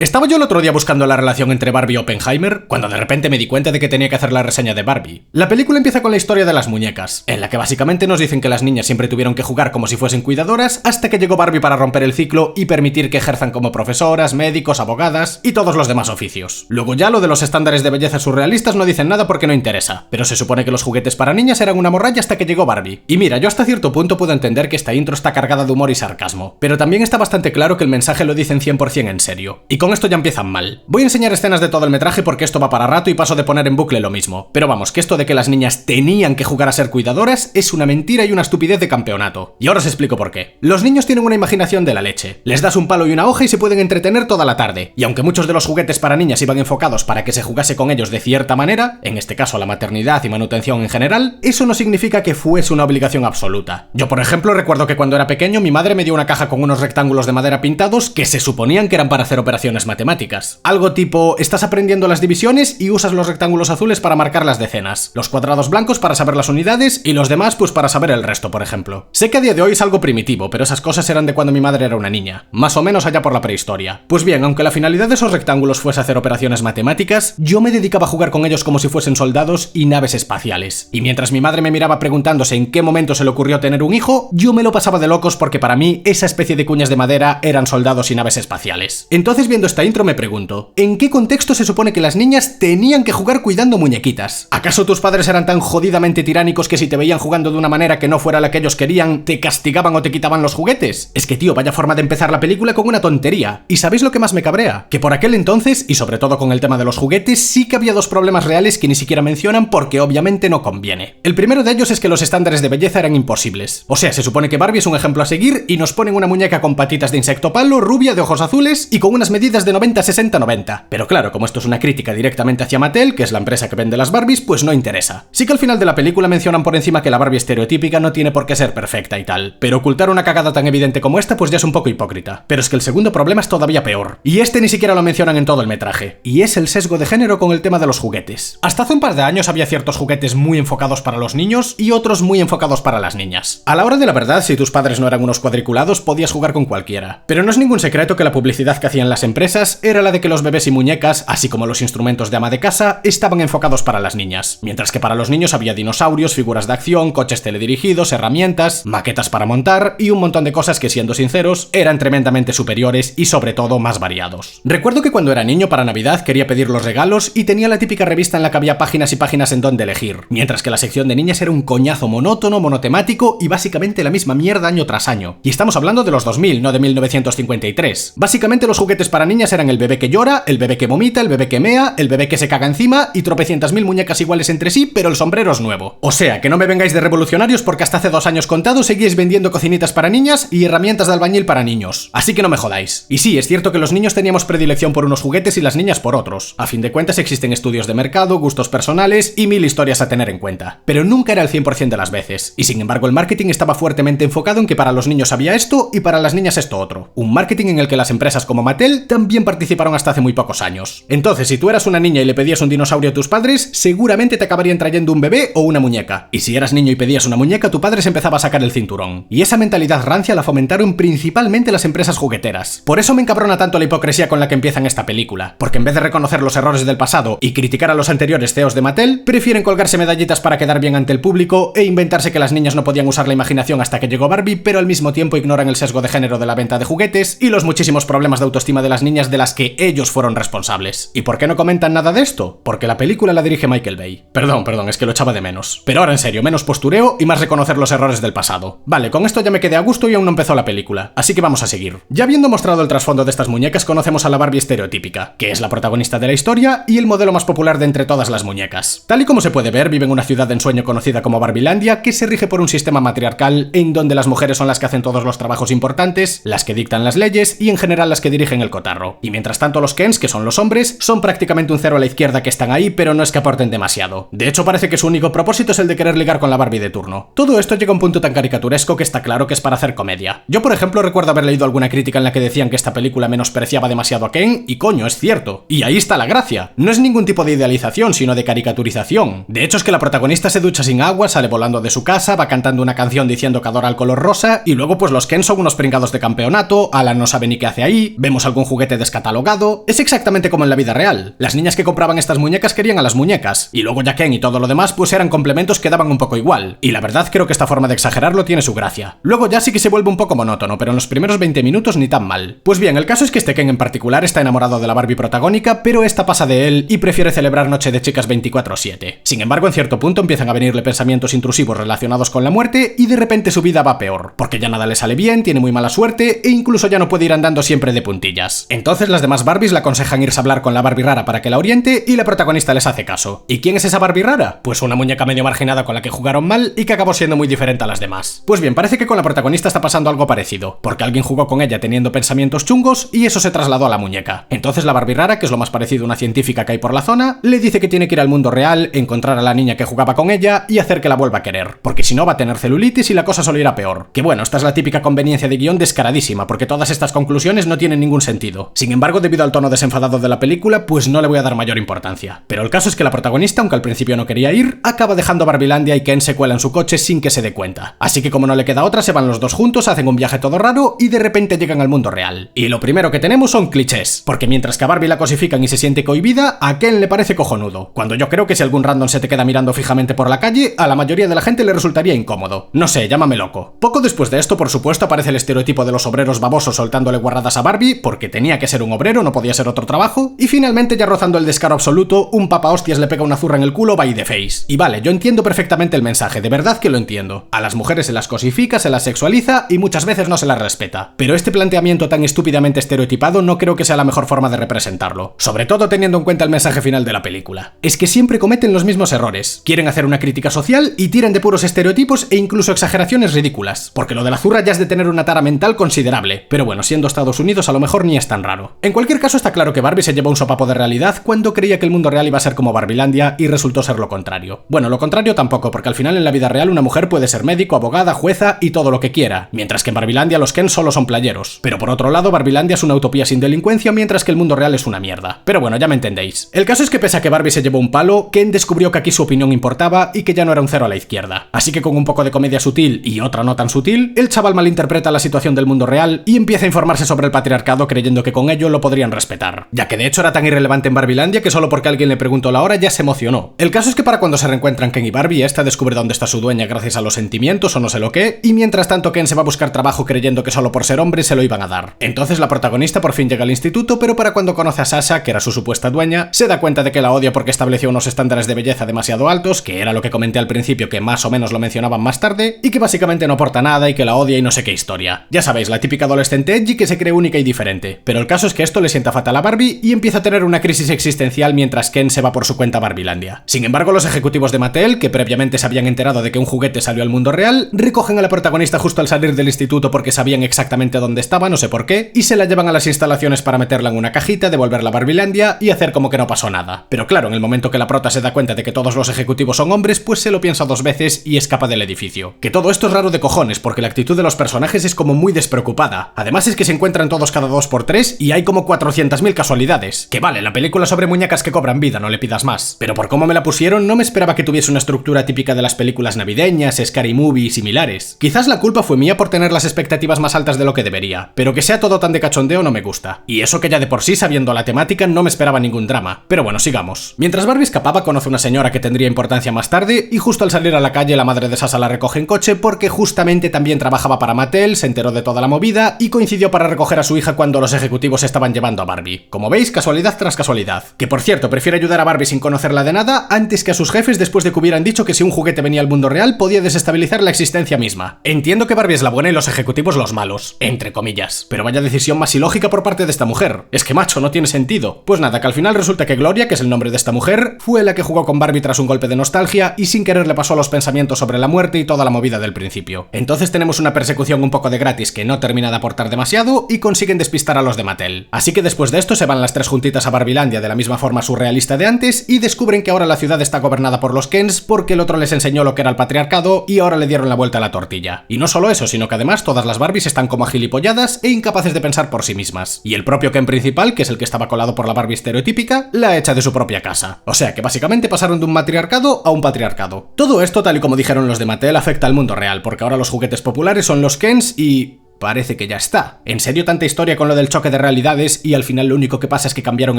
Estaba yo el otro día buscando la relación entre Barbie y Oppenheimer, cuando de repente me di cuenta de que tenía que hacer la reseña de Barbie. La película empieza con la historia de las muñecas, en la que básicamente nos dicen que las niñas siempre tuvieron que jugar como si fuesen cuidadoras, hasta que llegó Barbie para romper el ciclo y permitir que ejerzan como profesoras, médicos, abogadas y todos los demás oficios. Luego ya lo de los estándares de belleza surrealistas no dicen nada porque no interesa, pero se supone que los juguetes para niñas eran una morralla hasta que llegó Barbie. Y mira, yo hasta cierto punto puedo entender que esta intro está cargada de humor y sarcasmo, pero también está bastante claro que el mensaje lo dicen 100% en serio. Y con esto ya empiezan mal. Voy a enseñar escenas de todo el metraje porque esto va para rato y paso de poner en bucle lo mismo. Pero vamos, que esto de que las niñas tenían que jugar a ser cuidadoras es una mentira y una estupidez de campeonato. Y ahora os explico por qué. Los niños tienen una imaginación de la leche. Les das un palo y una hoja y se pueden entretener toda la tarde. Y aunque muchos de los juguetes para niñas iban enfocados para que se jugase con ellos de cierta manera, en este caso la maternidad y manutención en general, eso no significa que fuese una obligación absoluta. Yo, por ejemplo, recuerdo que cuando era pequeño mi madre me dio una caja con unos rectángulos de madera pintados que se suponían que eran para hacer operaciones matemáticas. Algo tipo, estás aprendiendo las divisiones y usas los rectángulos azules para marcar las decenas, los cuadrados blancos para saber las unidades y los demás pues para saber el resto, por ejemplo. Sé que a día de hoy es algo primitivo, pero esas cosas eran de cuando mi madre era una niña, más o menos allá por la prehistoria. Pues bien, aunque la finalidad de esos rectángulos fuese hacer operaciones matemáticas, yo me dedicaba a jugar con ellos como si fuesen soldados y naves espaciales. Y mientras mi madre me miraba preguntándose en qué momento se le ocurrió tener un hijo, yo me lo pasaba de locos porque para mí esa especie de cuñas de madera eran soldados y naves espaciales. Entonces, viendo esta intro me pregunto, ¿en qué contexto se supone que las niñas tenían que jugar cuidando muñequitas? ¿Acaso tus padres eran tan jodidamente tiránicos que si te veían jugando de una manera que no fuera la que ellos querían, te castigaban o te quitaban los juguetes? Es que tío, vaya forma de empezar la película con una tontería. ¿Y sabéis lo que más me cabrea? Que por aquel entonces, y sobre todo con el tema de los juguetes, sí que había dos problemas reales que ni siquiera mencionan porque obviamente no conviene. El primero de ellos es que los estándares de belleza eran imposibles. O sea, se supone que Barbie es un ejemplo a seguir y nos ponen una muñeca con patitas de insecto palo, rubia, de ojos azules y con unas medidas de 90-60-90. Pero claro, como esto es una crítica directamente hacia Mattel, que es la empresa que vende las Barbies, pues no interesa. Sí que al final de la película mencionan por encima que la Barbie estereotípica no tiene por qué ser perfecta y tal, pero ocultar una cagada tan evidente como esta pues ya es un poco hipócrita. Pero es que el segundo problema es todavía peor, y este ni siquiera lo mencionan en todo el metraje, y es el sesgo de género con el tema de los juguetes. Hasta hace un par de años había ciertos juguetes muy enfocados para los niños y otros muy enfocados para las niñas. A la hora de la verdad, si tus padres no eran unos cuadriculados, podías jugar con cualquiera. Pero no es ningún secreto que la publicidad que hacían las empresas era la de que los bebés y muñecas, así como los instrumentos de ama de casa, estaban enfocados para las niñas, mientras que para los niños había dinosaurios, figuras de acción, coches teledirigidos, herramientas, maquetas para montar y un montón de cosas que, siendo sinceros, eran tremendamente superiores y sobre todo más variados. Recuerdo que cuando era niño para Navidad quería pedir los regalos y tenía la típica revista en la que había páginas y páginas en donde elegir, mientras que la sección de niñas era un coñazo monótono, monotemático y básicamente la misma mierda año tras año. Y estamos hablando de los 2000, no de 1953. Básicamente los juguetes para niñas eran el bebé que llora, el bebé que vomita, el bebé que mea, el bebé que se caga encima y tropecientas mil muñecas iguales entre sí, pero el sombrero es nuevo. O sea, que no me vengáis de revolucionarios porque hasta hace 2 años contados seguíais vendiendo cocinitas para niñas y herramientas de albañil para niños. Así que no me jodáis. Y sí, es cierto que los niños teníamos predilección por unos juguetes y las niñas por otros. A fin de cuentas existen estudios de mercado, gustos personales y 1000 historias a tener en cuenta. Pero nunca era el 100% de las veces. Y sin embargo el marketing estaba fuertemente enfocado en que para los niños había esto y para las niñas esto otro. Un marketing en el que las empresas como Mattel también participaron hasta hace muy pocos años. Entonces, si tú eras una niña y le pedías un dinosaurio a tus padres, seguramente te acabarían trayendo un bebé o una muñeca. Y si eras niño y pedías una muñeca, tu padre se empezaba a sacar el cinturón. Y esa mentalidad rancia la fomentaron principalmente las empresas jugueteras. Por eso me encabrona tanto la hipocresía con la que empiezan esta película, porque en vez de reconocer los errores del pasado y criticar a los anteriores CEOs de Mattel, prefieren colgarse medallitas para quedar bien ante el público e inventarse que las niñas no podían usar la imaginación hasta que llegó Barbie, pero al mismo tiempo ignoran el sesgo de género de la venta de juguetes y los muchísimos problemas de autoestima de las niñas de las que ellos fueron responsables. ¿Y por qué no comentan nada de esto? Porque la película la dirige Michael Bay. Perdón, es que lo echaba de menos. Pero ahora en serio, menos postureo y más reconocer los errores del pasado. Vale, con esto ya me quedé a gusto y aún no empezó la película, así que vamos a seguir. Ya habiendo mostrado el trasfondo de estas muñecas, conocemos a la Barbie estereotípica, que es la protagonista de la historia y el modelo más popular de entre todas las muñecas. Tal y como se puede ver, vive en una ciudad de ensueño conocida como Barbilandia, que se rige por un sistema matriarcal en donde las mujeres son las que hacen todos los trabajos importantes, las que dictan las leyes y en general las que dirigen el cotarro. Y mientras tanto los Kens, que son los hombres, son prácticamente un cero a la izquierda que están ahí, pero no es que aporten demasiado. De hecho, parece que su único propósito es el de querer ligar con la Barbie de turno. Todo esto llega a un punto tan caricaturesco que está claro que es para hacer comedia. Yo, por ejemplo, recuerdo haber leído alguna crítica en la que decían que esta película menospreciaba demasiado a Ken, y coño, es cierto. Y ahí está la gracia. No es ningún tipo de idealización, sino de caricaturización. De hecho, es que la protagonista se ducha sin agua, sale volando de su casa, va cantando una canción diciendo que adora el color rosa, y luego pues los Ken son unos pringados de campeonato, Alan no sabe ni qué hace ahí, vemos algún juguete juguete descatalogado. Es exactamente como en la vida real. Las niñas que compraban estas muñecas querían a las muñecas, y luego ya Ken y todo lo demás pues eran complementos que daban un poco igual. Y la verdad creo que esta forma de exagerarlo tiene su gracia. Luego ya sí que se vuelve un poco monótono, pero en los primeros 20 minutos ni tan mal. Pues bien, el caso es que este Ken en particular está enamorado de la Barbie protagónica, pero esta pasa de él y prefiere celebrar Noche de Chicas 24/7. Sin embargo, en cierto punto empiezan a venirle pensamientos intrusivos relacionados con la muerte y de repente su vida va peor, porque ya nada le sale bien, tiene muy mala suerte e incluso ya no puede ir andando siempre de puntillas. Entonces las demás Barbies le aconsejan irse a hablar con la Barbie rara para que la oriente y la protagonista les hace caso. ¿Y quién es esa Barbie rara? Pues una muñeca medio marginada con la que jugaron mal y que acabó siendo muy diferente a las demás. Pues bien, parece que con la protagonista está pasando algo parecido, porque alguien jugó con ella teniendo pensamientos chungos y eso se trasladó a la muñeca. Entonces la Barbie rara, que es lo más parecido a una científica que hay por la zona, le dice que tiene que ir al mundo real, encontrar a la niña que jugaba con ella y hacer que la vuelva a querer, porque si no va a tener celulitis y la cosa solo irá peor. Que bueno, esta es la típica conveniencia de guión descaradísima, porque todas estas conclusiones no tienen ningún sentido. Sin embargo, debido al tono desenfadado de la película, pues no le voy a dar mayor importancia. Pero el caso es que la protagonista, aunque al principio no quería ir, acaba dejando Barbilandia y Ken se cuela en su coche sin que se dé cuenta. Así que como no le queda otra, se van los dos juntos, hacen un viaje todo raro y de repente llegan al mundo real. Y lo primero que tenemos son clichés, porque mientras que a Barbie la cosifican y se siente cohibida, a Ken le parece cojonudo. Cuando yo creo que si algún random se te queda mirando fijamente por la calle, a la mayoría de la gente le resultaría incómodo. No sé, llámame loco. Poco después de esto, por supuesto, aparece el estereotipo de los obreros babosos soltándole guarradas a Barbie, porque tenía que ser un obrero, no podía ser otro trabajo, y finalmente, ya rozando el descaro absoluto, un papahostias le pega una zurra en el culo by the face. Y vale, yo entiendo perfectamente el mensaje, de verdad que lo entiendo. A las mujeres se las cosifica, se las sexualiza y muchas veces no se las respeta. Pero este planteamiento tan estúpidamente estereotipado no creo que sea la mejor forma de representarlo, sobre todo teniendo en cuenta el mensaje final de la película. Es que siempre cometen los mismos errores. Quieren hacer una crítica social y tiran de puros estereotipos e incluso exageraciones ridículas, porque lo de la zurra ya es de tener una tara mental considerable, pero bueno, siendo Estados Unidos a lo mejor ni es tan raro. En cualquier caso, está claro que Barbie se llevó un sopapo de realidad cuando creía que el mundo real iba a ser como Barbilandia y resultó ser lo contrario. Bueno, lo contrario tampoco, porque al final en la vida real una mujer puede ser médico, abogada, jueza y todo lo que quiera, mientras que en Barbilandia los Ken solo son playeros. Pero por otro lado, Barbilandia es una utopía sin delincuencia, mientras que el mundo real es una mierda. Pero bueno, ya me entendéis. El caso es que pese a que Barbie se llevó un palo, Ken descubrió que aquí su opinión importaba y que ya no era un cero a la izquierda. Así que con un poco de comedia sutil y otra no tan sutil, el chaval malinterpreta la situación del mundo real y empieza a informarse sobre el patriarcado creyendo que con ello lo podrían respetar. Ya que de hecho era tan irrelevante en Barbilandia que solo porque alguien le preguntó la hora ya se emocionó. El caso es que para cuando se reencuentran Ken y Barbie, esta descubre dónde está su dueña gracias a los sentimientos o no sé lo qué, y mientras tanto Ken se va a buscar trabajo creyendo que solo por ser hombre se lo iban a dar. Entonces la protagonista por fin llega al instituto, pero para cuando conoce a Sasha, que era su supuesta dueña, se da cuenta de que la odia porque estableció unos estándares de belleza demasiado altos, que era lo que comenté al principio, que más o menos lo mencionaban más tarde, y que básicamente no aporta nada y que la odia y no sé qué historia. Ya sabéis, la típica adolescente edgy que se cree única y diferente. Pero el caso es que esto le sienta fatal a Barbie y empieza a tener una crisis existencial mientras Ken se va por su cuenta a Barbilandia. Sin embargo, los ejecutivos de Mattel, que previamente se habían enterado de que un juguete salió al mundo real, recogen a la protagonista justo al salir del instituto porque sabían exactamente dónde estaba, no sé por qué, y se la llevan a las instalaciones para meterla en una cajita, devolverla a Barbilandia y hacer como que no pasó nada. Pero claro, en el momento que la prota se da cuenta de que todos los ejecutivos son hombres, pues se lo piensa dos veces y escapa del edificio. Que todo esto es raro de cojones, porque la actitud de los personajes es como muy despreocupada. Además es que se encuentran todos cada 2x3 y hay como 400.000 casualidades. Que vale, la película sobre muñecas que cobran vida, no le pidas más. Pero por cómo me la pusieron, no me esperaba que tuviese una estructura típica de las películas navideñas, Scary Movie y similares. Quizás la culpa fue mía por tener las expectativas más altas de lo que debería, pero que sea todo tan de cachondeo no me gusta. Y eso que ya de por sí, sabiendo la temática, no me esperaba ningún drama. Pero bueno, sigamos. Mientras Barbie escapaba, conoce una señora que tendría importancia más tarde, y justo al salir a la calle la madre de Sasha la recoge en coche porque justamente también trabajaba para Mattel, se enteró de toda la movida y coincidió para recoger a su hija cuando los ejecutivos estaban llevando a Barbie. Como veis, casualidad tras casualidad. Que por cierto, prefiere ayudar a Barbie sin conocerla de nada antes que a sus jefes después de que hubieran dicho que si un juguete venía al mundo real podía desestabilizar la existencia misma. Entiendo que Barbie es la buena y los ejecutivos los malos, entre comillas, pero vaya decisión más ilógica por parte de esta mujer. Es que macho, no tiene sentido. Pues nada, que al final resulta que Gloria, que es el nombre de esta mujer, fue la que jugó con Barbie tras un golpe de nostalgia y sin querer le pasó los pensamientos sobre la muerte y toda la movida del principio. Entonces tenemos una persecución un poco de gratis que no termina de aportar demasiado y consiguen despistar a los de Mattel. Así que después de esto se van las tres juntitas a Barbilandia de la misma forma surrealista de antes y descubren que ahora la ciudad está gobernada por los Kens porque el otro les enseñó lo que era el patriarcado y ahora le dieron la vuelta a la tortilla. Y no solo eso, sino que además todas las Barbies están como agilipolladas e incapaces de pensar por sí mismas. Y el propio Ken principal, que es el que estaba colado por la Barbie estereotípica, la echa de su propia casa. O sea que básicamente pasaron de un matriarcado a un patriarcado. Todo esto, tal y como dijeron los de Mattel, afecta al mundo real, porque ahora los juguetes populares son los Kens y... parece que ya está. ¿En serio tanta historia con lo del choque de realidades y al final lo único que pasa es que cambiaron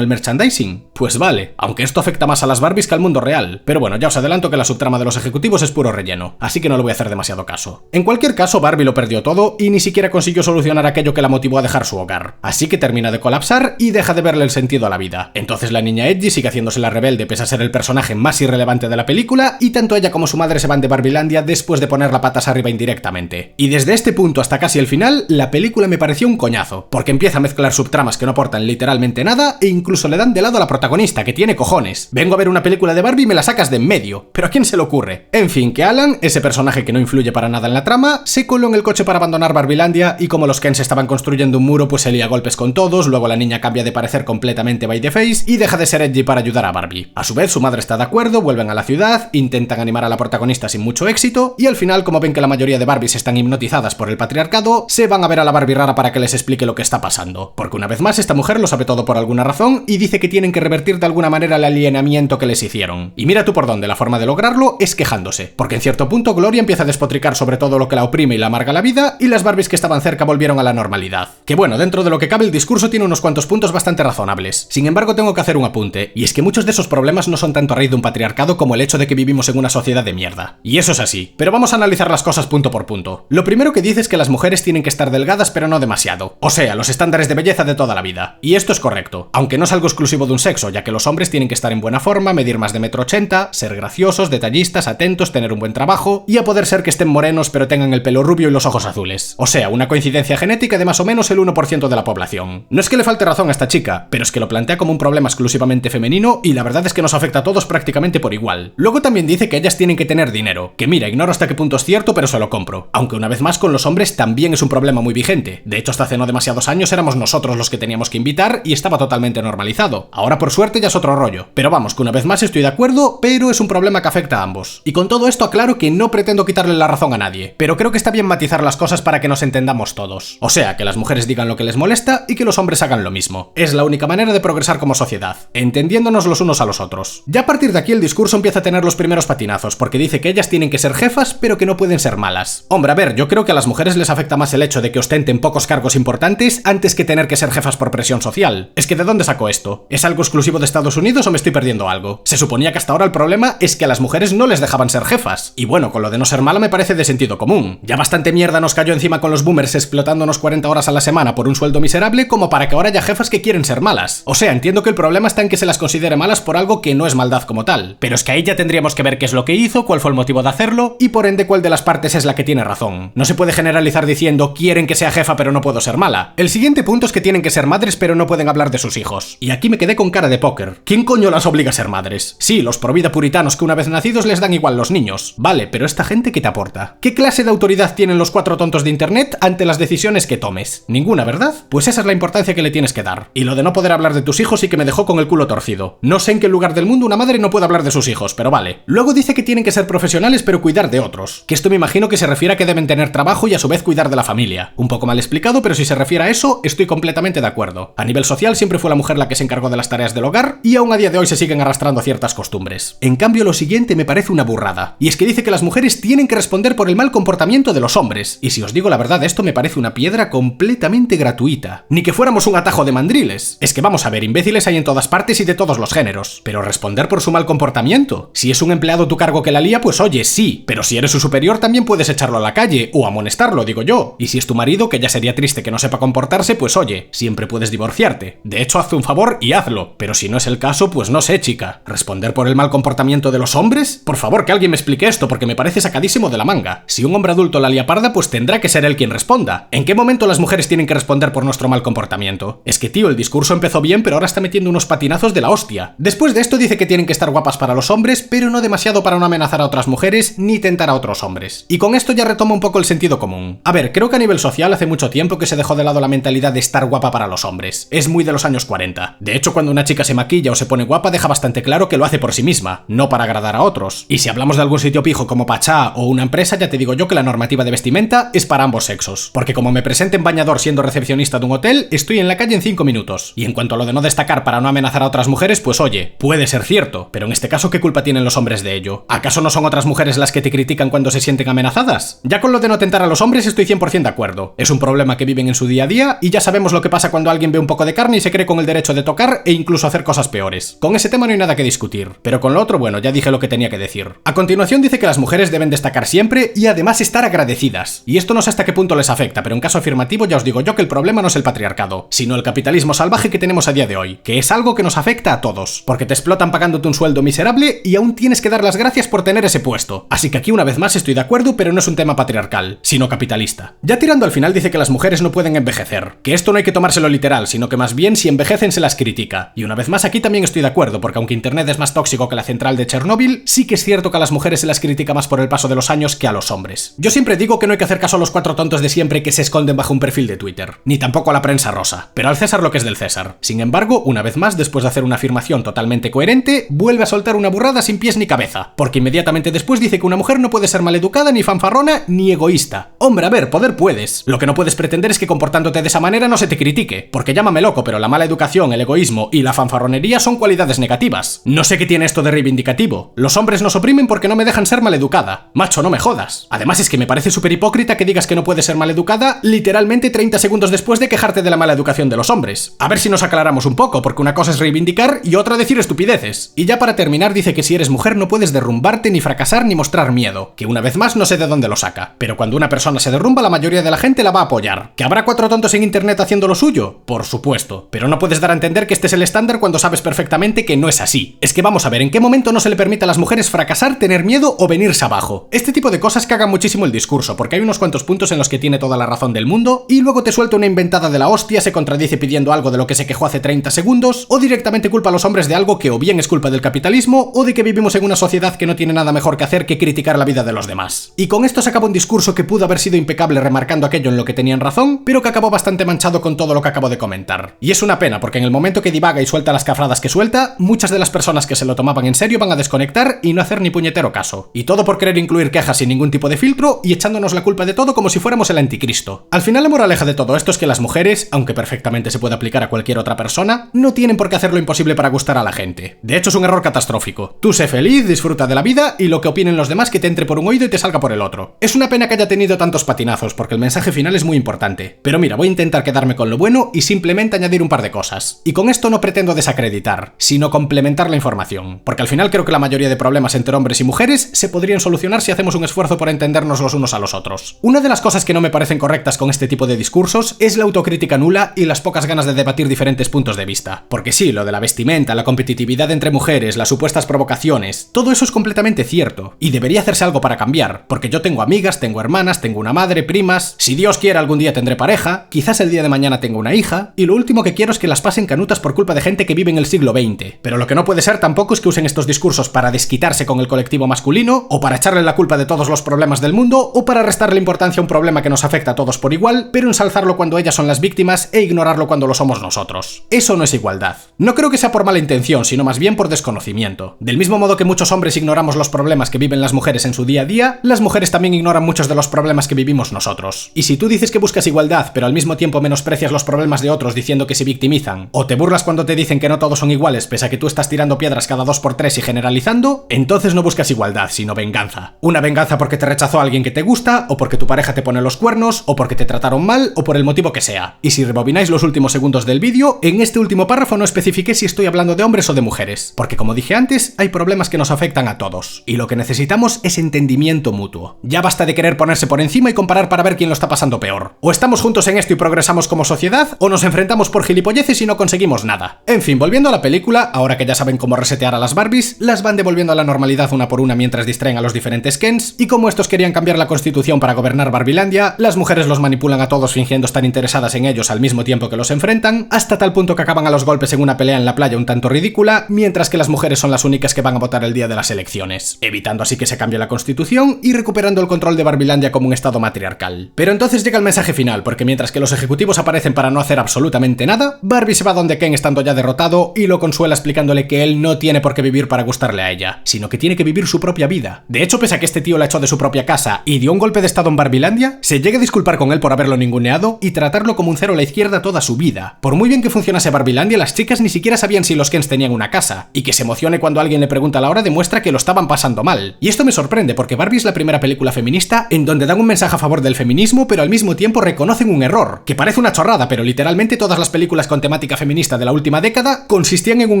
el merchandising? Pues vale, aunque esto afecta más a las Barbies que al mundo real. Pero bueno, ya os adelanto que la subtrama de los ejecutivos es puro relleno, así que no le voy a hacer demasiado caso. En cualquier caso, Barbie lo perdió todo y ni siquiera consiguió solucionar aquello que la motivó a dejar su hogar. Así que termina de colapsar y deja de verle el sentido a la vida. Entonces la niña Edgy sigue haciéndose la rebelde pese a ser el personaje más irrelevante de la película y tanto ella como su madre se van de Barbilandia después de poner la patas arriba indirectamente. Y desde este punto hasta casi el final, la película me pareció un coñazo, porque empieza a mezclar subtramas que no aportan literalmente nada e incluso le dan de lado a la protagonista, que tiene cojones. Vengo a ver una película de Barbie y me la sacas de en medio, pero ¿a quién se le ocurre? En fin, que Alan, ese personaje que no influye para nada en la trama, se coló en el coche para abandonar Barbilandia y como los Kens estaban construyendo un muro, pues se lía a golpes con todos, luego la niña cambia de parecer completamente by the face y deja de ser edgy para ayudar a Barbie. A su vez, su madre está de acuerdo, vuelven a la ciudad, intentan animar a la protagonista sin mucho éxito y al final, como ven que la mayoría de Barbies están hipnotizadas por el patriarcado, se van a ver a la Barbie rara para que les explique lo que está pasando. Porque una vez más, esta mujer lo sabe todo por alguna razón y dice que tienen que revertir de alguna manera el alienamiento que les hicieron. Y mira tú por dónde, la forma de lograrlo es quejándose. Porque en cierto punto Gloria empieza a despotricar sobre todo lo que la oprime y la amarga la vida y las Barbies que estaban cerca volvieron a la normalidad. Que bueno, dentro de lo que cabe el discurso tiene unos cuantos puntos bastante razonables. Sin embargo, tengo que hacer un apunte, y es que muchos de esos problemas no son tanto a raíz de un patriarcado como el hecho de que vivimos en una sociedad de mierda. Y eso es así, pero vamos a analizar las cosas punto por punto. Lo primero que dice es que las mujeres tienen que estar delgadas pero no demasiado. O sea, los estándares de belleza de toda la vida. Y esto es correcto, aunque no es algo exclusivo de un sexo, ya que los hombres tienen que estar en buena forma, medir más de 1,80 m, ser graciosos, detallistas, atentos, tener un buen trabajo, y a poder ser que estén morenos pero tengan el pelo rubio y los ojos azules. O sea, una coincidencia genética de más o menos el 1% de la población. No es que le falte razón a esta chica, pero es que lo plantea como un problema exclusivamente femenino y la verdad es que nos afecta a todos prácticamente por igual. Luego también dice que ellas tienen que tener dinero, que mira, ignoro hasta qué punto es cierto, pero se lo compro. Aunque una vez más con los hombres también es un problema muy vigente. De hecho, hasta hace no demasiados años éramos nosotros los que teníamos que invitar y estaba totalmente normalizado. Ahora por suerte ya es otro rollo. Pero vamos, que una vez más estoy de acuerdo, pero es un problema que afecta a ambos. Y con todo esto aclaro que no pretendo quitarle la razón a nadie, pero creo que está bien matizar las cosas para que nos entendamos todos. O sea, que las mujeres digan lo que les molesta y que los hombres hagan lo mismo. Es la única manera de progresar como sociedad, entendiéndonos los unos a los otros. Ya a partir de aquí el discurso empieza a tener los primeros patinazos, porque dice que ellas tienen que ser jefas, pero que no pueden ser malas. Hombre, a ver, yo creo que a las mujeres les afecta más el hecho de que ostenten pocos cargos importantes antes que tener que ser jefas por presión social. Es que ¿de dónde saco esto? ¿Es algo exclusivo de Estados Unidos o me estoy perdiendo algo? Se suponía que hasta ahora el problema es que a las mujeres no les dejaban ser jefas. Y bueno, con lo de no ser mala me parece de sentido común. Ya bastante mierda nos cayó encima con los boomers explotándonos 40 horas a la semana por un sueldo miserable como para que ahora haya jefas que quieren ser malas. O sea, entiendo que el problema está en que se las considere malas por algo que no es maldad como tal. Pero es que ahí ya tendríamos que ver qué es lo que hizo, cuál fue el motivo de hacerlo y por ende cuál de las partes es la que tiene razón. No se puede generalizar diciendo quieren que sea jefa pero no puedo ser mala. El siguiente punto es que tienen que ser madres pero no pueden hablar de sus hijos. Y aquí me quedé con cara de póker. ¿Quién coño las obliga a ser madres? Sí, los pro vida puritanos que una vez nacidos les dan igual los niños. Vale, pero esta gente ¿qué te aporta? ¿Qué clase de autoridad tienen los 4 tontos de internet ante las decisiones que tomes? Ninguna, ¿verdad? Pues esa es la importancia que le tienes que dar. Y lo de no poder hablar de tus hijos sí que me dejó con el culo torcido. No sé en qué lugar del mundo una madre no puede hablar de sus hijos, pero vale. Luego dice que tienen que ser profesionales pero cuidar de otros. Que esto me imagino que se refiere a que deben tener trabajo y a su vez cuidar de la familia. Un poco mal explicado, pero si se refiere a eso, estoy completamente de acuerdo. A nivel social siempre fue la mujer la que se encargó de las tareas del hogar y aún a día de hoy se siguen arrastrando ciertas costumbres. En cambio, lo siguiente me parece una burrada. Y es que dice que las mujeres tienen que responder por el mal comportamiento de los hombres. Y si os digo la verdad, esto me parece una piedra completamente gratuita. Ni que fuéramos un atajo de mandriles. Es que vamos a ver, imbéciles hay en todas partes y de todos los géneros. Pero responder por su mal comportamiento. Si es un empleado tu cargo que la lía, pues oye, sí. Pero si eres su superior también puedes echarlo a la calle o amonestarlo, digo yo. Y si es tu marido, que ya sería triste que no sepa comportarse, pues oye, siempre puedes divorciarte. De hecho, hazte un favor y hazlo. Pero si no es el caso, pues no sé, chica. ¿Responder por el mal comportamiento de los hombres? Por favor, que alguien me explique esto, porque me parece sacadísimo de la manga. Si un hombre adulto la lía parda, pues tendrá que ser él quien responda. ¿En qué momento las mujeres tienen que responder por nuestro mal comportamiento? Es que, tío, el discurso empezó bien, pero ahora está metiendo unos patinazos de la hostia. Después de esto dice que tienen que estar guapas para los hombres, pero no demasiado para no amenazar a otras mujeres ni tentar a otros hombres. Y con esto ya retoma un poco el sentido común. A ver, creo que a nivel social hace mucho tiempo que se dejó de lado la mentalidad de estar guapa para los hombres. Es muy de los años 40. De hecho, cuando una chica se maquilla o se pone guapa, deja bastante claro que lo hace por sí misma, no para agradar a otros. Y si hablamos de algún sitio pijo como Pachá o una empresa, ya te digo yo que la normativa de vestimenta es para ambos sexos. Porque como me presente en bañador siendo recepcionista de un hotel, estoy en la calle en 5 minutos. Y en cuanto a lo de no destacar para no amenazar a otras mujeres, pues oye, puede ser cierto. Pero en este caso, ¿qué culpa tienen los hombres de ello? ¿Acaso no son otras mujeres las que te critican cuando se sienten amenazadas? Ya con lo de no tentar a los hombres estoy 100% de acuerdo. Es un problema que viven en su día a día y ya sabemos lo que pasa cuando alguien ve un poco de carne y se cree con el derecho de tocar e incluso hacer cosas peores. Con ese tema no hay nada que discutir, pero con lo otro, bueno, ya dije lo que tenía que decir. A continuación dice que las mujeres deben destacar siempre y además estar agradecidas. Y esto no sé hasta qué punto les afecta, pero en caso afirmativo ya os digo yo que el problema no es el patriarcado, sino el capitalismo salvaje que tenemos a día de hoy, que es algo que nos afecta a todos, porque te explotan pagándote un sueldo miserable y aún tienes que dar las gracias por tener ese puesto. Así que aquí una vez más estoy de acuerdo, pero no es un tema patriarcal, sino capitalista. Ya tirando al final dice que las mujeres no pueden envejecer, que esto no hay que tomárselo literal, sino que más bien si envejecen se las critica. Y una vez más aquí también estoy de acuerdo, porque aunque internet es más tóxico que la central de Chernóbil, sí que es cierto que a las mujeres se las critica más por el paso de los años que a los hombres. Yo siempre digo que no hay que hacer caso a los cuatro tontos de siempre que se esconden bajo un perfil de Twitter, ni tampoco a la prensa rosa, pero al César lo que es del César. Sin embargo, una vez más, después de hacer una afirmación totalmente coherente, vuelve a soltar una burrada sin pies ni cabeza, porque inmediatamente después dice que una mujer no puede ser maleducada, ni fanfarrona, ni egoísta. Hombre, a ver, poder puedes. Lo que no puedes pretender es que comportándote de esa manera no se te critique, porque llámame loco, pero la mala educación, el egoísmo y la fanfarronería son cualidades negativas. No sé qué tiene esto de reivindicativo. Los hombres nos oprimen porque no me dejan ser maleducada. Macho, no me jodas. Además es que me parece súper hipócrita que digas que no puedes ser maleducada literalmente 30 segundos después de quejarte de la mala educación de los hombres. A ver si nos aclaramos un poco, porque una cosa es reivindicar y otra decir estupideces. Y ya para terminar dice que si eres mujer no puedes derrumbarte, ni fracasar, ni mostrar miedo. Que una vez más no sé de dónde lo saca. Pero cuando una persona se derrumba, la mayoría de la gente la va a apoyar. ¿Que habrá cuatro tontos en internet haciendo lo suyo? Por supuesto. Pero no puedes dar a entender que este es el estándar cuando sabes perfectamente que no es así. Es que vamos a ver en qué momento no se le permite a las mujeres fracasar, tener miedo o venirse abajo. Este tipo de cosas cagan muchísimo el discurso, porque hay unos cuantos puntos en los que tiene toda la razón del mundo y luego te suelta una inventada de la hostia, se contradice pidiendo algo de lo que se quejó hace 30 segundos o directamente culpa a los hombres de algo que o bien es culpa del capitalismo o de que vivimos en una sociedad que no tiene nada mejor que hacer que criticar la vida de los demás. Y con esto se acaba un discurso que pudo haber sido impecable remarcando aquello en lo que tenían razón, pero que acabó bastante manchado con todo lo que acabo de comentar. Y es una pena, porque en el momento que divaga y suelta las cafradas que suelta, muchas de las personas que se lo tomaban en serio van a desconectar y no hacer ni puñetero caso. Y todo por querer incluir quejas sin ningún tipo de filtro y echándonos la culpa de todo como si fuéramos el anticristo. Al final la moraleja de todo esto es que las mujeres, aunque perfectamente se puede aplicar a cualquier otra persona, no tienen por qué hacer lo imposible para gustar a la gente. De hecho es un error catastrófico. Tú sé feliz, disfruta de la vida y lo que opinen los demás que te entre por un oído y te salga por el otro. Es una pena que haya tenido tantos patinazos porque el mensaje final es muy importante. Pero mira, voy a intentar quedarme con lo bueno y simplemente añadir un par de cosas. Y con esto no pretendo desacreditar, sino complementar la información. Porque al final creo que la mayoría de problemas entre hombres y mujeres se podrían solucionar si hacemos un esfuerzo por entendernos los unos a los otros. Una de las cosas que no me parecen correctas con este tipo de discursos es la autocrítica nula y las pocas ganas de debatir diferentes puntos de vista. Porque sí, lo de la vestimenta, la competitividad entre mujeres, las supuestas provocaciones, todo eso es completamente cierto. Y debería hacerse algo para cambiar, porque yo tengo amigas, tengo hermanas, tengo una madre, primas, si Dios quiere algún día tendré pareja, quizás el día de mañana tengo una hija, y lo último que quiero es que las pasen canutas por culpa de gente que vive en el siglo XX. Pero lo que no puede ser tampoco es que usen estos discursos para desquitarse con el colectivo masculino, o para echarle la culpa de todos los problemas del mundo, o para restarle importancia a un problema que nos afecta a todos por igual, pero ensalzarlo cuando ellas son las víctimas e ignorarlo cuando lo somos nosotros. Eso no es igualdad. No creo que sea por mala intención, sino más bien por desconocimiento. Del mismo modo que muchos hombres ignoramos los problemas que viven las mujeres en su día a día, las mujeres también ignoran muchos de los problemas que vivimos nosotros. Y si tú dices que buscas igualdad, pero al mismo tiempo menosprecias los problemas de otros diciendo que se victimizan, o te burlas cuando te dicen que no todos son iguales pese a que tú estás tirando piedras cada 2x3 y generalizando, entonces no buscas igualdad, sino venganza. Una venganza porque te rechazó alguien que te gusta, o porque tu pareja te pone los cuernos, o porque te trataron mal, o por el motivo que sea. Y si rebobináis los últimos segundos del vídeo, en este último párrafo no especifiqué si estoy hablando de hombres o de mujeres, porque como dije antes, hay problemas que nos afectan a todos, y lo que necesitamos es entendimiento mutuo. Ya basta de querer ponerse por encima y comparar para ver quién lo está pasando peor. O estamos juntos en esto y progresamos como sociedad, o nos enfrentamos por gilipolleces y no conseguimos nada. En fin, volviendo a la película, ahora que ya saben cómo resetear a las Barbies, las van devolviendo a la normalidad una por una mientras distraen a los diferentes Kens, y como estos querían cambiar la constitución para gobernar Barbilandia, las mujeres los manipulan a todos fingiendo estar interesadas en ellos al mismo tiempo que los enfrentan, hasta tal punto que acaban a los golpes en una pelea en la playa un tanto ridícula, mientras que las mujeres son las únicas que van a votar el día de las elecciones, evitando así que se cambie la constitución y recuperando el control de Barbilandia como un estado matriarcal. Pero entonces llega el mensaje final, porque mientras que los ejecutivos aparecen para no hacer absolutamente nada, Barbie se va donde Ken estando ya derrotado y lo consuela explicándole que él no tiene por qué vivir para gustarle a ella, sino que tiene que vivir su propia vida. De hecho, pese a que este tío la echó de su propia casa y dio un golpe de estado en Barbilandia, se llega a disculpar con él por haberlo ninguneado y tratarlo como un cero a la izquierda toda su vida. Por muy bien que funcionase Barbilandia, las chicas ni siquiera sabían si los Kens tenían una casa, y que se emocione cuando alguien le pregunta a la hora demuestra que lo estaban pasando mal. Y esto me sorprende porque Barbie es la primera película feminista en donde dan un mensaje a favor del feminismo feminismo, pero al mismo tiempo reconocen un error, que parece una chorrada, pero literalmente todas las películas con temática feminista de la última década consistían en un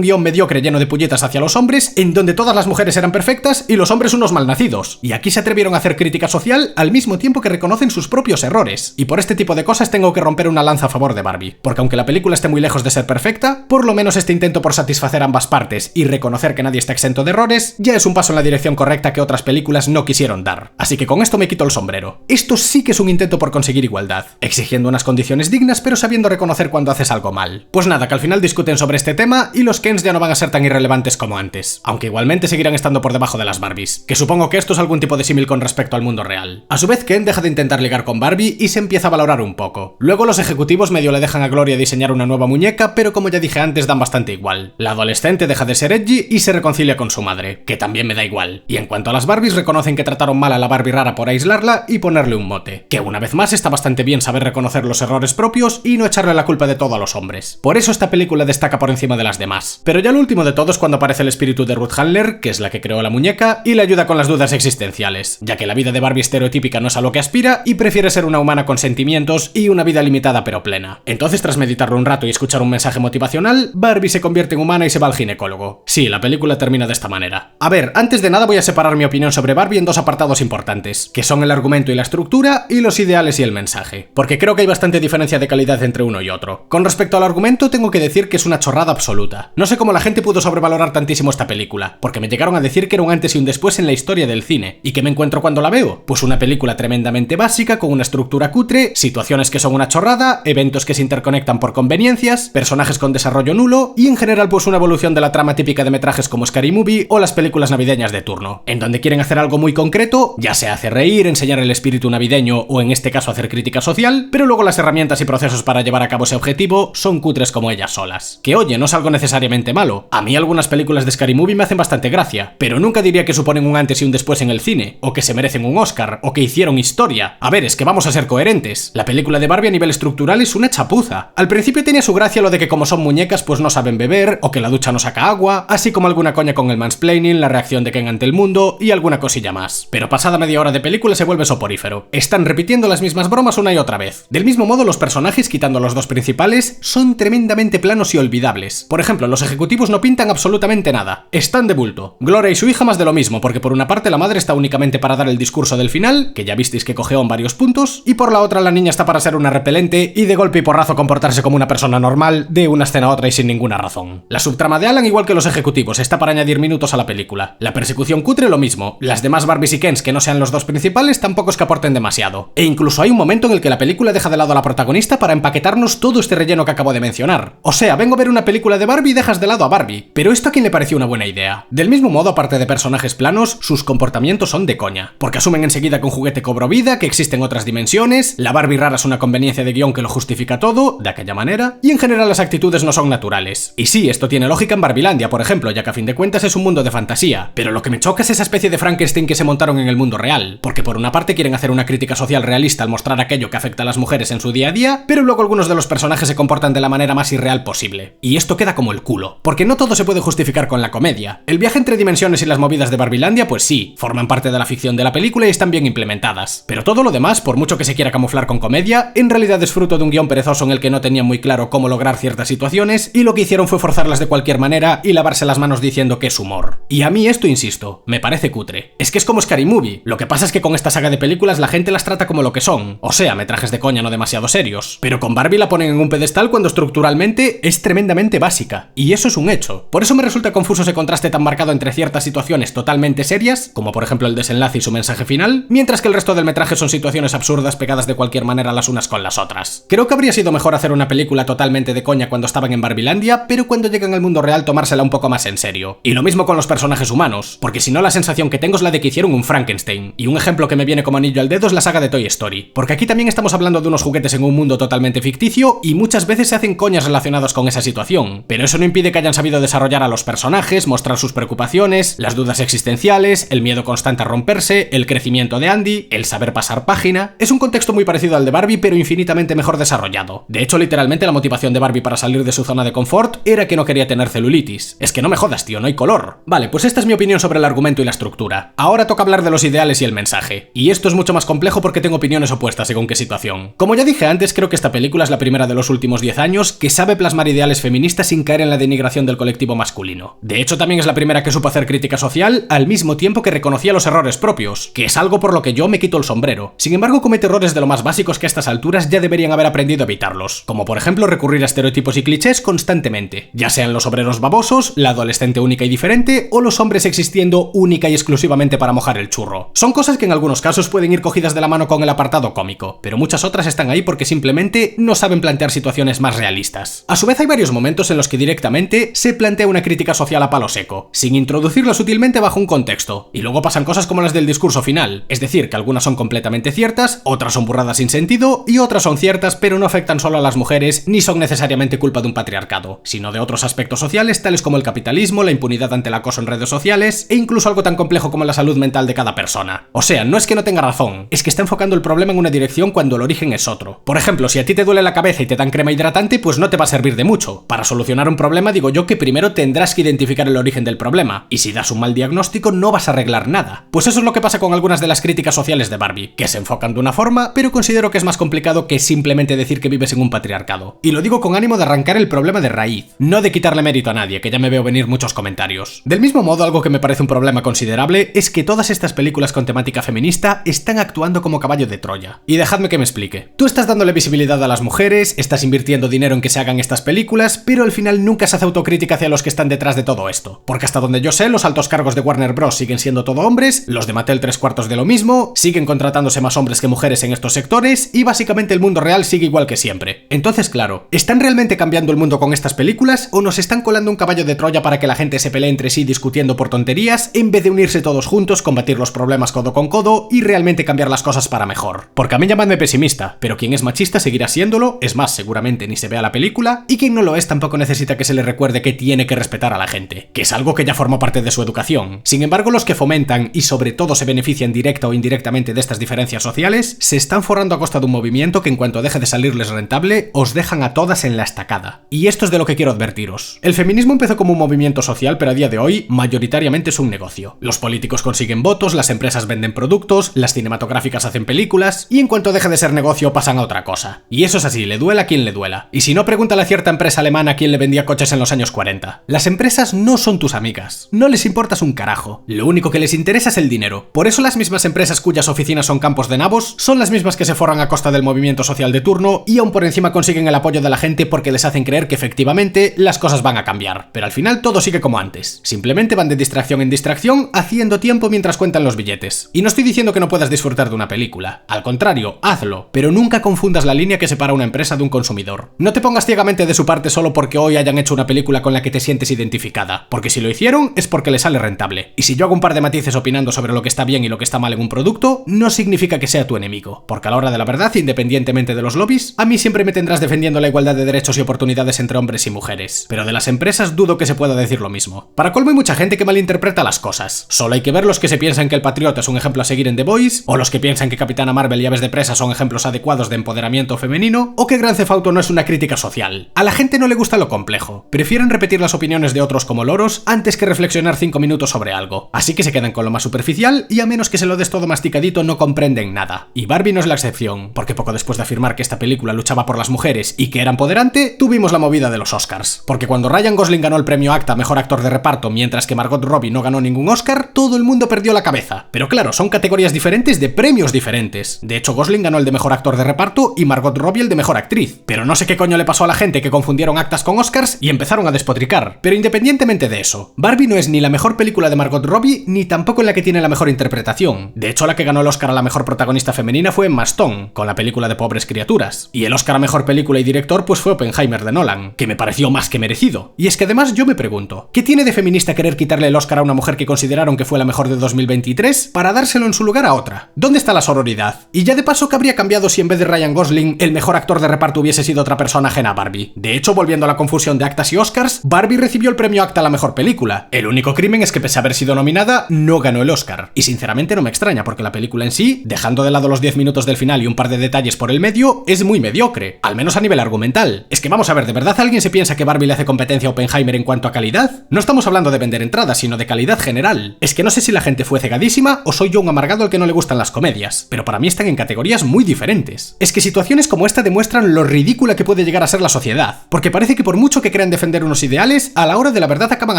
guión mediocre lleno de puñetas hacia los hombres, en donde todas las mujeres eran perfectas y los hombres unos malnacidos. Y aquí se atrevieron a hacer crítica social al mismo tiempo que reconocen sus propios errores. Y por este tipo de cosas tengo que romper una lanza a favor de Barbie, porque aunque la película esté muy lejos de ser perfecta, por lo menos este intento por satisfacer ambas partes y reconocer que nadie está exento de errores ya es un paso en la dirección correcta que otras películas no quisieron dar. Así que con esto me quito el sombrero. Esto sí que es un intento por conseguir igualdad, exigiendo unas condiciones dignas pero sabiendo reconocer cuando haces algo mal. Pues nada, que al final discuten sobre este tema y los Kens ya no van a ser tan irrelevantes como antes, aunque igualmente seguirán estando por debajo de las Barbies, que supongo que esto es algún tipo de símil con respecto al mundo real. A su vez, Ken deja de intentar ligar con Barbie y se empieza a valorar un poco. Luego los ejecutivos medio le dejan a Gloria diseñar una nueva muñeca, pero como ya dije antes dan bastante igual. La adolescente deja de ser edgy y se reconcilia con su madre, que también me da igual. Y en cuanto a las Barbies, reconocen que trataron mal a la Barbie rara por aislarla y ponerle un mote, que una vez más está bastante bien saber reconocer los errores propios y no echarle la culpa de todo a los hombres. Por eso esta película destaca por encima de las demás. Pero ya lo último de todo es cuando aparece el espíritu de Ruth Handler, que es la que creó la muñeca, y le ayuda con las dudas existenciales, ya que la vida de Barbie estereotípica no es a lo que aspira y prefiere ser una humana con sentimientos y una vida limitada pero plena. Entonces, tras meditarlo un rato y escuchar un mensaje motivacional, Barbie se convierte en humana y se va al ginecólogo. Sí, la película termina de esta manera. A ver, antes de nada voy a separar mi opinión sobre Barbie en dos apartados importantes, que son el argumento y la estructura y los ideales y el mensaje, porque creo que hay bastante diferencia de calidad entre uno y otro. Con respecto al argumento, tengo que decir que es una chorrada absoluta. No sé cómo la gente pudo sobrevalorar tantísimo esta película, porque me llegaron a decir que era un antes y un después en la historia del cine. ¿Y qué me encuentro cuando la veo? Pues una película tremendamente básica, con una estructura cutre, situaciones que son una chorrada, eventos que se interconectan por conveniencias, personajes con desarrollo nulo y en general pues una evolución de la trama típica de metrajes como Scary Movie o las películas navideñas de turno, en donde quieren hacer algo muy concreto, ya sea hacer reír, enseñar el espíritu navideño o en este caso hacer crítica social, pero luego las herramientas y procesos para llevar a cabo ese objetivo son cutres como ellas solas. Que oye, no es algo necesariamente malo. A mí algunas películas de Scary Movie me hacen bastante gracia, pero nunca diría que suponen un antes y un después en el cine, o que se merecen un Oscar, o que hicieron historia. A ver, es que vamos a ser coherentes. La película de Barbie a nivel estructural es una chapuza. Al principio tenía su gracia lo de que como son muñecas pues no saben beber, o que la ducha no saca agua, así como alguna coña con el mansplaining, la reacción de Ken ante el mundo y alguna cosilla más. Pero pasada media hora de película se vuelve soporífero. Están repitiendo las mismas bromas una y otra vez. Del mismo modo, los personajes, quitando los dos principales, son tremendamente planos y olvidables. Por ejemplo, los ejecutivos no pintan absolutamente nada. Están de bulto. Gloria y su hija más de lo mismo, porque por una parte la madre está únicamente para dar el discurso del final, que ya visteis que cojeó en varios puntos, y por la otra la niña está para ser una repelente y de golpe y porrazo comportarse como una persona normal de una escena a otra y sin ninguna razón. La subtrama de Alan, igual que los ejecutivos, está para añadir minutos a la película. La persecución cutre lo mismo. Las demás Barbies y Kens que no sean los dos principales tampoco es que aporten demasiado. E incluso hay un momento en el que la película deja de lado a la protagonista para empaquetarnos todo este relleno que acabo de mencionar. O sea, vengo a ver una película de Barbie y dejas de lado a Barbie. Pero ¿esto a quién le pareció una buena idea? Del mismo modo, aparte de personajes planos, sus comportamientos son de coña, porque asumen enseguida que un juguete cobró vida, que existen otras dimensiones, la Barbie rara es una conveniencia de guión que lo justifica todo, de aquella manera, y en general las actitudes no son naturales. Y sí, esto tiene lógica en Barbilandia, por ejemplo, ya que a fin de cuentas es un mundo de fantasía, pero lo que me choca es esa especie de Frankenstein que se montaron en el mundo real, porque por una parte quieren hacer una crítica social realista al mostrar aquello que afecta a las mujeres en su día a día, pero luego algunos de los personajes se comportan de la manera más irreal posible. Y esto queda como el culo, porque no todo se puede justificar con la comedia. El viaje entre dimensiones y las movidas de Barbilandia, pues sí, forman parte de la ficción de la película y están bien implementadas. Pero todo lo demás, por mucho que se quiera camuflar con comedia, en realidad es fruto de un guión perezoso en el que no tenían muy claro cómo lograr ciertas situaciones y lo que hicieron fue forzarlas de cualquier manera y lavarse las manos diciendo que es humor. Y a mí esto, insisto, me parece cutre. Es que es como Scary Movie. Lo que pasa es que con esta saga de películas la gente las trata como lo que son, o sea, metrajes de coña no demasiado serios. Pero con Barbie la ponen en un pedestal cuando estructuralmente es tremendamente básica. Y eso es un hecho. Por eso me resulta confuso ese contraste tan marcado entre ciertas situaciones totalmente serias, como por ejemplo el desenlace y su mensaje final, mientras que el resto del metraje son situaciones absurdas pegadas de cualquier manera las unas con las otras. Creo que habría sido mejor hacer una película totalmente de coña cuando estaban en Barbilandia, pero cuando llegan al mundo real tomársela un poco más en serio. Y lo mismo con los personajes humanos, porque si no la sensación que tengo es la de que hicieron un Frankenstein. Y un ejemplo que me viene como anillo al dedo es la saga de Toy Story, porque aquí también estamos hablando de unos juguetes en un mundo totalmente ficticio y muchas veces se hacen coñas relacionadas con esa situación, pero eso no impide que hayan sabido desarrollar a los personajes, mostrar sus preocupaciones, las dudas existenciales, el miedo constante a romperse, el crecimiento de Andy, el saber pasar página. Es un contexto muy parecido al de Barbie, pero infinitamente mejor desarrollado. De hecho, literalmente la motivación de Barbie para salir de su zona de confort era que no quería tener celulitis. Es que no me jodas, tío, no hay color. Vale, pues esta es mi opinión sobre el argumento y la estructura. Ahora toca hablar de los ideales y el mensaje. Y esto es mucho más complejo porque tengo opiniones opuestas según qué situación. Como ya dije antes, creo que esta película es la primera de los últimos 10 años que sabe plasmar ideales feministas sin caer en la denigración del colectivo masculino. De hecho, también es la primera que supo hacer crítica social al mismo tiempo que reconocía los errores propios, que es algo por lo que yo me quito el sombrero. Sin embargo, comete errores de lo más básicos que a estas alturas ya deberían haber aprendido a evitarlos, como por ejemplo recurrir a estereotipos y clichés constantemente, ya sean los obreros babosos, la adolescente única y diferente, o los hombres existiendo única y exclusivamente para mojar el churro. Son cosas que en algunos casos pueden ir cogidas de la mano con el apartado cómico, pero muchas otras están ahí porque simplemente no saben plantear situaciones más realistas. A su vez hay varios momentos en los que directamente se plantea una crítica social a palo seco, sin introducirlo sutilmente bajo un contexto, y luego pasan cosas como las del discurso final, es decir, que algunas son completamente ciertas, otras son burradas sin sentido, y otras son ciertas pero no afectan solo a las mujeres ni son necesariamente culpa de un patriarcado, sino de otros aspectos sociales tales como el capitalismo, la impunidad ante el acoso en redes sociales e incluso algo tan complejo como la salud mental de cada persona. O sea, no es que no tenga razón, es que está enfocando el problema en una dirección cuando el origen es otro. Por ejemplo, si a ti te duele la cabeza y te dan crema hidratante, pues no te va a servir de mucho. Para solucionar un problema digo yo que primero tendrás que identificar el origen del problema, y si das un mal diagnóstico no vas a arreglar nada. Pues eso es lo que pasa con algunas de las críticas sociales de Barbie, que se enfocan de una forma, pero considero que es más complicado que simplemente decir que vives en un patriarcado. Y lo digo con ánimo de arrancar el problema de raíz, no de quitarle mérito a nadie, que ya me veo venir muchos comentarios. Del mismo modo, algo que me parece un problema considerable es que todas estas películas con temática feminista están actuando como caballo de Troya. Y dejadme que me explique. Tú estás dándole visibilidad a las mujeres, estás invirtiendo dinero en que se hagan estas películas, pero al final nunca se hace autocrítica hacia los que están detrás de todo esto. Porque hasta donde yo sé, los altos cargos de Warner Bros. Siguen siendo todo hombres, los de Mattel 3/4 de lo mismo, siguen contratándose más hombres que mujeres en estos sectores, y básicamente el mundo real sigue igual que siempre. Entonces, claro, ¿están realmente cambiando el mundo con estas películas o nos están colando un caballo de Troya para que la gente se pelee entre sí discutiendo por tonterías en vez de unirse todos juntos, combatir los problemas codo con codo y realmente cambiar las cosas para mejor? Porque a mí llamadme pesimista, pero quien es machista seguirá siéndolo, es más, seguramente ni se vea la película, y quien no lo es tampoco necesita que se le recuerde que tiene que respetar a la gente, que es algo que ya forma parte de su educación. Sin embargo, los que fomentan y sobre todo se benefician directa o indirectamente de estas diferencias sociales, se están forrando a costa de un movimiento que en cuanto deje de salirles rentable, os dejan a todas en la estacada. Y esto es de lo que quiero advertiros. El feminismo empezó como un movimiento social, pero a día de hoy mayoritariamente es un negocio. Los políticos consiguen votos, las empresas venden productos, las cinematográficas hacen películas, y en cuanto deje de ser negocio pasan a otra cosa. Y eso es así, le duela a quien le duela. Y si no, pregúntale a cierta empresa alemana a quien le vendía coches en los años 40. Las empresas no son tus amigas, no les importas un carajo. Lo único que les interesa es el dinero. Por eso las mismas empresas cuyas oficinas son campos de nabos son las mismas que se forran a costa del movimiento social de turno y aún por encima consiguen el apoyo de la gente porque les hacen creer que efectivamente las cosas van a cambiar. Pero al final todo sigue como antes. Simplemente van de distracción en distracción haciendo tiempo mientras cuentan los billetes. Y no estoy diciendo que no puedas disfrutar de una película. Al contrario, hazlo. Pero nunca confundas la línea que separa una empresa de un consumidor. No te pongas ciegamente de su parte solo porque hoy hayan hecho una película con la que te sientes identificada. Porque si lo hicieron es porque les sale rentable. Y si yo hago un par de matices opinando sobre lo que está bien y lo que está mal en un producto, no significa que sea tu enemigo. Porque a la hora de la verdad, independientemente de los lobbies, a mí siempre me tendrás defendiendo la igualdad de derechos y oportunidades entre hombres y mujeres. Pero de las empresas dudo que se pueda decir lo mismo. Para colmo hay mucha gente que malinterpreta las cosas. Solo hay que ver los que se piensan que el Patriota es un ejemplo a seguir en The Boys, o los que piensan que Capitana Marvel y Aves de Presa son ejemplos adecuados de empoderamiento femenino, o que Grand Theft Auto no es una crítica social. A la gente no le gusta lo complejo. Prefieren repetir las opiniones de otros como loros antes que reflexionar 5 minutos sobre algo. Así que se quedan con lo más superficial y a menos que se lo des todo masticadito no comprenden nada. Y Barbie no es la excepción, porque poco después de afirmar que esta película luchaba por las mujeres y que era empoderante, tuvimos la movida de los Oscars. Porque cuando Ryan Gosling ganó el premio ACTA a Mejor Actor de Reparto mientras que Margot Robbie no ganó ningún Oscar, todo el mundo perdió la cabeza. Pero claro, son categorías diferentes de premios diferentes. De hecho, Gosling ganó el de Mejor Actor de Reparto y Margot Robbie el de Mejor Actriz. Pero no sé qué coño le pasó a la gente que confundieron actas con Oscars y empezaron a despotricar. Pero independientemente de eso, Barbie no es ni la mejor película de Margot Robbie ni tampoco la que tiene la mejor interpretación. De hecho, la que ganó el Oscar a la mejor protagonista femenina fue Emma Stone, con la película de Pobres Criaturas. Y el Oscar a mejor película y director pues fue Oppenheimer de Nolan, que me pareció más que merecido. Y es que además yo me pregunto, ¿qué tiene de feminista querer quitarle el Oscar a una mujer que consideraron que fue la mejor de 2023 para dárselo en su lugar a otra? ¿Dónde está la sororidad? Y ya de paso, ¿qué habría cambiado si en vez de Ryan Gosling el mejor actor de reparto hubiese sido otra persona ajena a Barbie? De hecho, volviendo a la confusión de actas y Oscars, Barbie recibió el premio ACTA a la mejor película. El único crimen es que pese a haber sido nominada, no ganó el Oscar. Y sinceramente no me extraña, porque la película en sí, dejando de lado los 10 minutos del final y un par de detalles por el medio, es muy mediocre, al menos a nivel argumental. Es que vamos a ver, ¿de verdad alguien se piensa que Barbie le hace competencia a Oppenheimer en cuanto a calidad? No estamos hablando de vender entradas, sino de calidad general. Es que no sé si la gente fue cegadísima o soy yo un amargado al que no le gustan las comedias. pero para mí están en categorías muy diferentes. Es que situaciones como esta demuestran lo ridícula que puede llegar a ser la sociedad, porque parece que por mucho que crean defender unos ideales, a la hora de la verdad acaban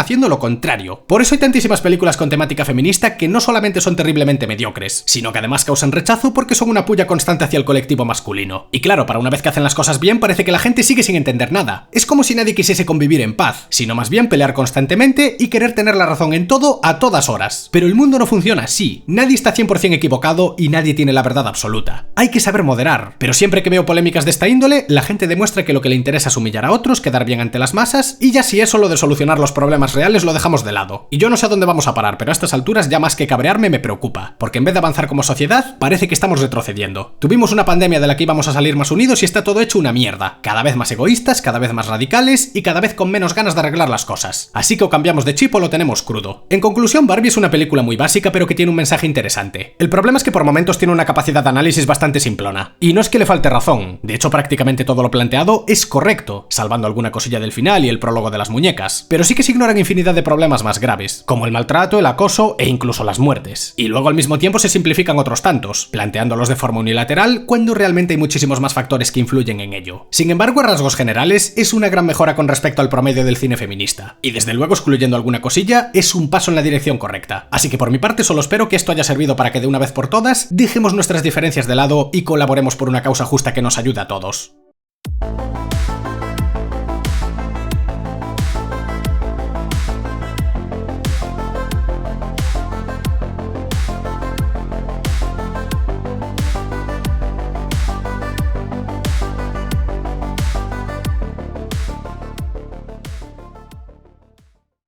haciendo lo contrario. Por eso hay tantísimas películas con temática feminista que no solamente son terriblemente mediocres, sino que además causan rechazo porque son una puya constante hacia el colectivo masculino. Y claro, para una vez que hacen las cosas bien, parece que la gente sigue sin entender nada. Es como si nadie quisiese convivir en paz, sino más bien pelear constantemente y querer tener la razón en todo a todas horas. Pero el mundo no funciona así. Nadie está 100% equivocado y nadie tiene la verdad absoluta. Hay que saber moderar, pero siempre que veo polémicas de esta índole, la gente demuestra que lo que le interesa es humillar a otros, quedar bien ante las masas, y ya si eso lo de solucionar los problemas reales lo dejamos de lado. Y yo no sé a dónde vamos a parar, pero a estas alturas ya más que cabrearme me preocupa, porque en vez de avanzar como sociedad, parece que estamos retrocediendo. Tuvimos una pandemia de la que íbamos a salir más unidos y está todo hecho una mierda. Cada vez más egoístas, cada vez más radicales y cada vez con menos ganas de arreglar las cosas. Así que o cambiamos de chip o lo tenemos crudo. En conclusión, Barbie es una película muy básica pero que tiene un mensaje interesante. El problema es que por momentos tiene una capacidad de análisis bastante simplona. Y no es que le falte razón, de hecho prácticamente todo lo planteado es correcto, salvando alguna cosilla del final y el prólogo de las muñecas, pero sí que se ignoran infinidad de problemas más graves, como el maltrato, el acoso e incluso las muertes. Y luego al mismo tiempo se simplifican otros tantos, planteándolos de forma unilateral cuando realmente hay muchísimos más factores que influyen en ello. Sin embargo, a rasgos generales, es una gran mejora con respecto al promedio del cine feminista, y desde luego excluyendo alguna cosilla, es un paso en la dirección correcta. Así que por mi parte solo espero que esto haya servido para que de una vez por todas dejemos nuestras diferencias de lado y colaboremos por una causa justa que nos ayude a todos.